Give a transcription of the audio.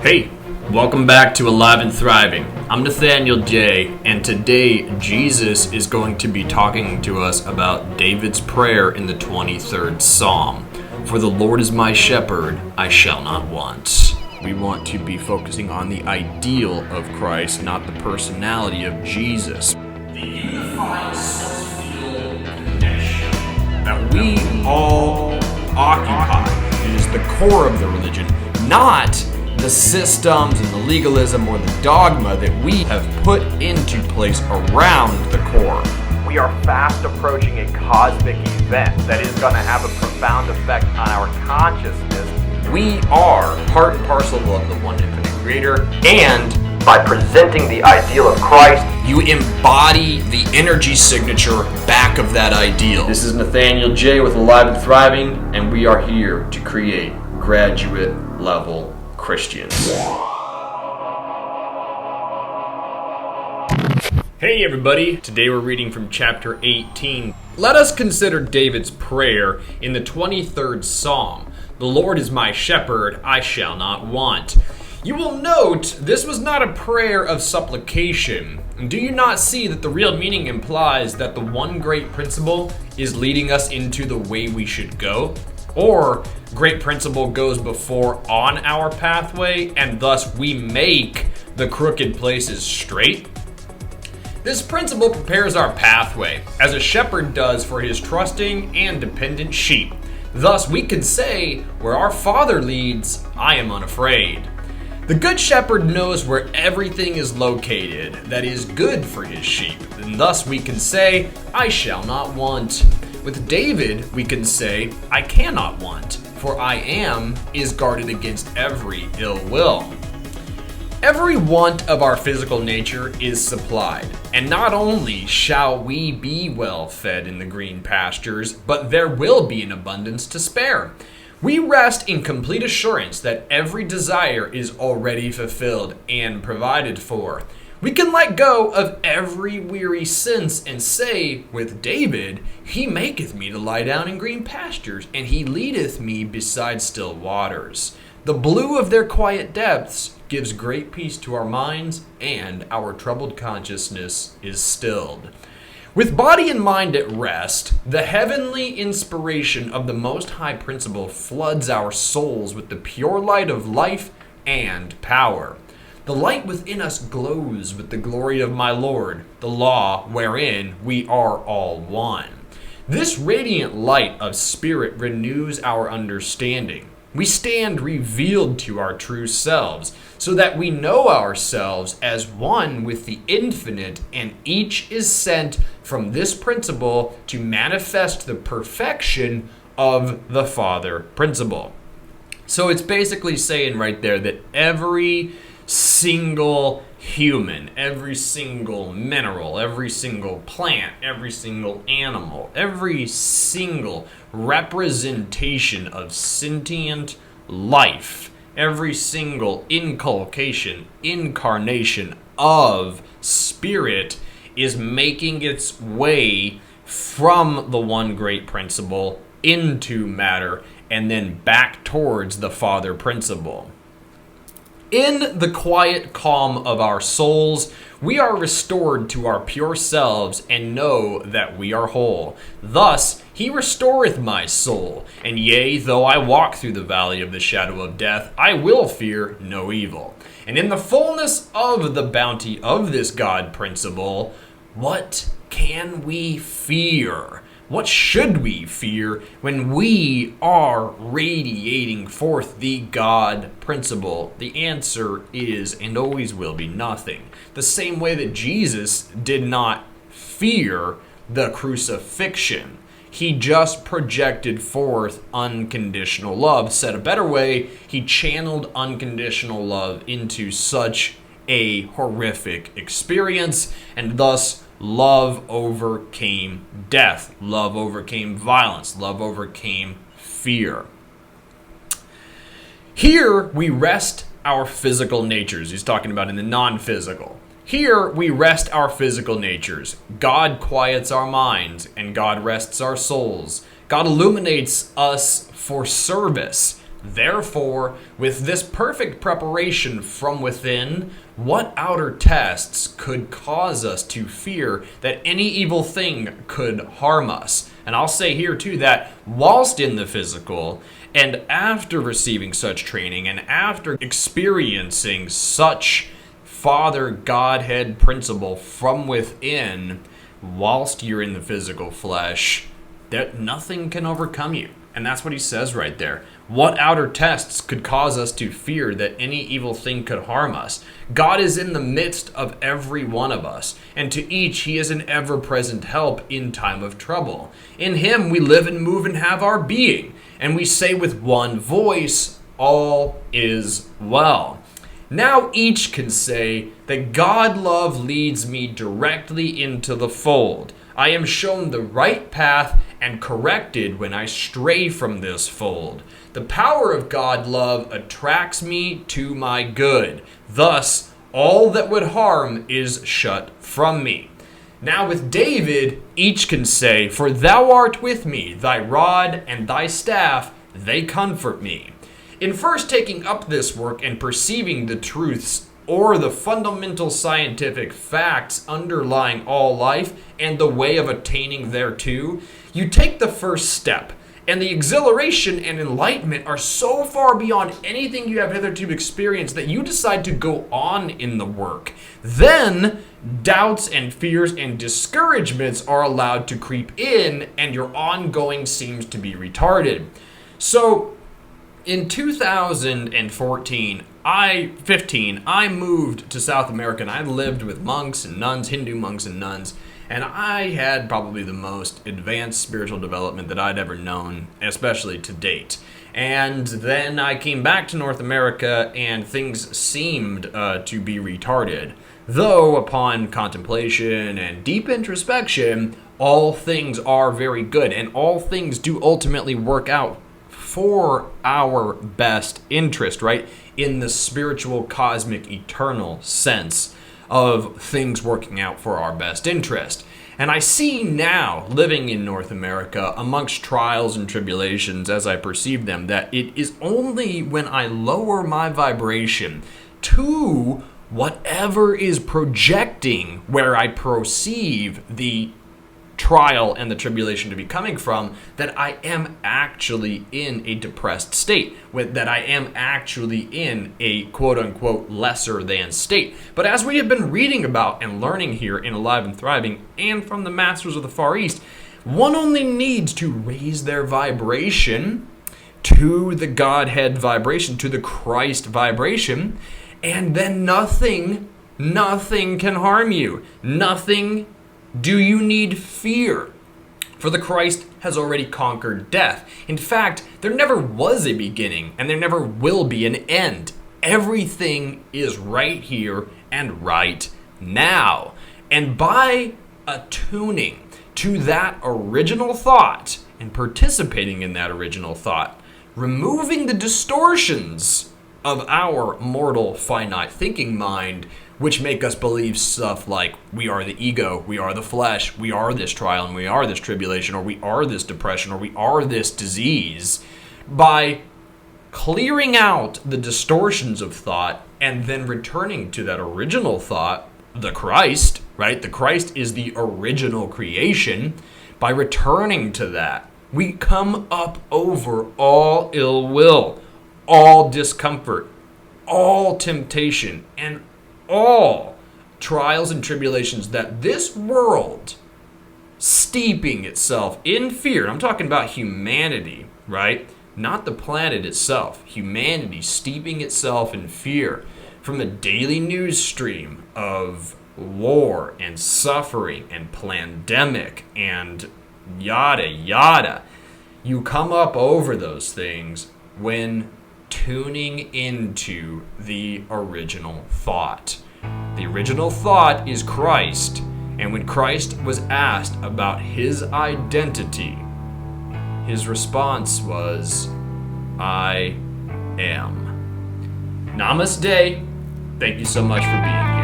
Hey, welcome back to Alive and Thriving. I'm Nathaniel J, and today Jesus is going to be talking to us about David's prayer in the 23rd Psalm. For the Lord is my shepherd, I shall not want. We want to be focusing on the ideal of Christ, not the personality of Jesus. The unified self-filled connection that we all occupy is the core of the religion, not the systems and the legalism or the dogma that we have put into place around the core. We are fast approaching a cosmic event that is going to have a profound effect on our consciousness. We are part and parcel of the one infinite creator, and By presenting the ideal of Christ, you embody the energy signature back of that ideal. This is Nathaniel J with Alive and Thriving, and we are here to create graduate level Christians. Hey everybody, today we're reading from chapter 18. Let us consider David's prayer in the 23rd Psalm. The Lord is my shepherd, I shall not want. You will note this was not a prayer of supplication. Do you not see that the real meaning implies that the one great principle is leading us into the way we should go? Or great principle goes before on our pathway, and thus we make the crooked places straight? This principle prepares our pathway, as a shepherd does for his trusting and dependent sheep. Thus we can say, where our Father leads, I am unafraid. The good shepherd knows where everything is located that is good for his sheep, and thus we can say, I shall not want. With David, we can say, I cannot want, for I am is guarded against every ill will. Every want of our physical nature is supplied, and not only shall we be well fed in the green pastures, but there will be an abundance to spare. We rest in complete assurance that every desire is already fulfilled and provided for. We can let go of every weary sense and say, with David, He maketh me to lie down in green pastures, and He leadeth me beside still waters. The blue of their quiet depths gives great peace to our minds, and our troubled consciousness is stilled. With body and mind at rest, the heavenly inspiration of the Most High Principle floods our souls with the pure light of life and power. The light within us glows with the glory of my Lord, the law wherein we are all one. This radiant light of spirit renews our understanding. We stand revealed to our true selves, so that we know ourselves as one with the infinite, and each is sent from this principle to manifest the perfection of the Father principle. So it's basically saying right there that every single human, every single mineral, every single plant, every single animal, every single representation of sentient life, every single incarnation of spirit is making its way from the one great principle into matter and then back towards the Father principle. In the quiet calm of our souls, we are restored to our pure selves and know that we are whole. Thus, He restoreth my soul. And yea, though I walk through the valley of the shadow of death, I will fear no evil. And in the fullness of the bounty of this God principle, what can we fear? What should we fear when we are radiating forth the God principle? The answer is and always will be nothing. The same way that Jesus did not fear the crucifixion. He just projected forth unconditional love. Said a better way, he channeled unconditional love into such a horrific experience, and thus love overcame death. Love overcame violence. Love overcame fear. Here we rest our physical natures. He's talking about in the non-physical. Here we rest our physical natures. God quiets our minds, and God rests our souls. God illuminates us for service. Therefore, with this perfect preparation from within, what outer tests could cause us to fear that any evil thing could harm us? And I'll say here too that whilst in the physical, and after receiving such training, and after experiencing such Father Godhead principle from within, whilst you're in the physical flesh, that nothing can overcome you. And that's what he says right there. What outer tests could cause us to fear that any evil thing could harm us? God is in the midst of every one of us, and to each he is an ever-present help in time of trouble. In him we live and move and have our being, and we say with one voice, all is well. Now each can say that God love leads me directly into the fold. I am shown the right path and corrected when I stray from this fold. The power of God love attracts me to my good. Thus, all that would harm is shut from me. Now with David, each can say, for thou art with me, thy rod and thy staff, they comfort me. In first taking up this work and perceiving the truths or the fundamental scientific facts underlying all life and the way of attaining thereto, you take the first step, and the exhilaration and enlightenment are so far beyond anything you have hitherto experienced that you decide to go on in the work. Then, doubts and fears and discouragements are allowed to creep in, and your ongoing seems to be retarded. So, in 2014, I moved to South America, and I lived with monks and nuns, Hindu monks and nuns, and I had probably the most advanced spiritual development that I'd ever known, especially to date. And then I came back to North America, and things seemed to be retarded. Though, upon contemplation and deep introspection, all things are very good, and all things do ultimately work out for our best interest, right? In the spiritual, cosmic, eternal sense of things working out for our best interest. And I see now, living in North America, amongst trials and tribulations as I perceive them, that it is only when I lower my vibration to whatever is projecting where I perceive the trial and the tribulation to be coming from, that I am actually in a depressed state, that I am actually in a quote-unquote lesser than state. But as we have been reading about and learning here in Alive and Thriving and from the Masters of the Far East, one only needs to raise their vibration to the Godhead vibration, to the Christ vibration, and then nothing can harm you. Nothing do you need fear, for the Christ has already conquered death. In fact, there never was a beginning, and there never will be an end. Everything is right here and right now. And by attuning to that original thought and participating in that original thought, removing the distortions of our mortal, finite thinking mind, which make us believe stuff like we are the ego, we are the flesh, we are this trial, and we are this tribulation, or we are this depression, or we are this disease, by clearing out the distortions of thought and then returning to that original thought, the Christ, right? The Christ is the original creation. By returning to that, we come up over all ill will, all discomfort, all temptation, and all trials and tribulations that this world, steeping itself in fear, I'm talking about humanity, right? Not the planet itself. Humanity steeping itself in fear from the daily news stream of war and suffering and pandemic and yada yada. You come up over those things when tuning into the original thought. The original thought is Christ, and when Christ was asked about his identity, his response was, I am. Namaste. Thank you so much for being here.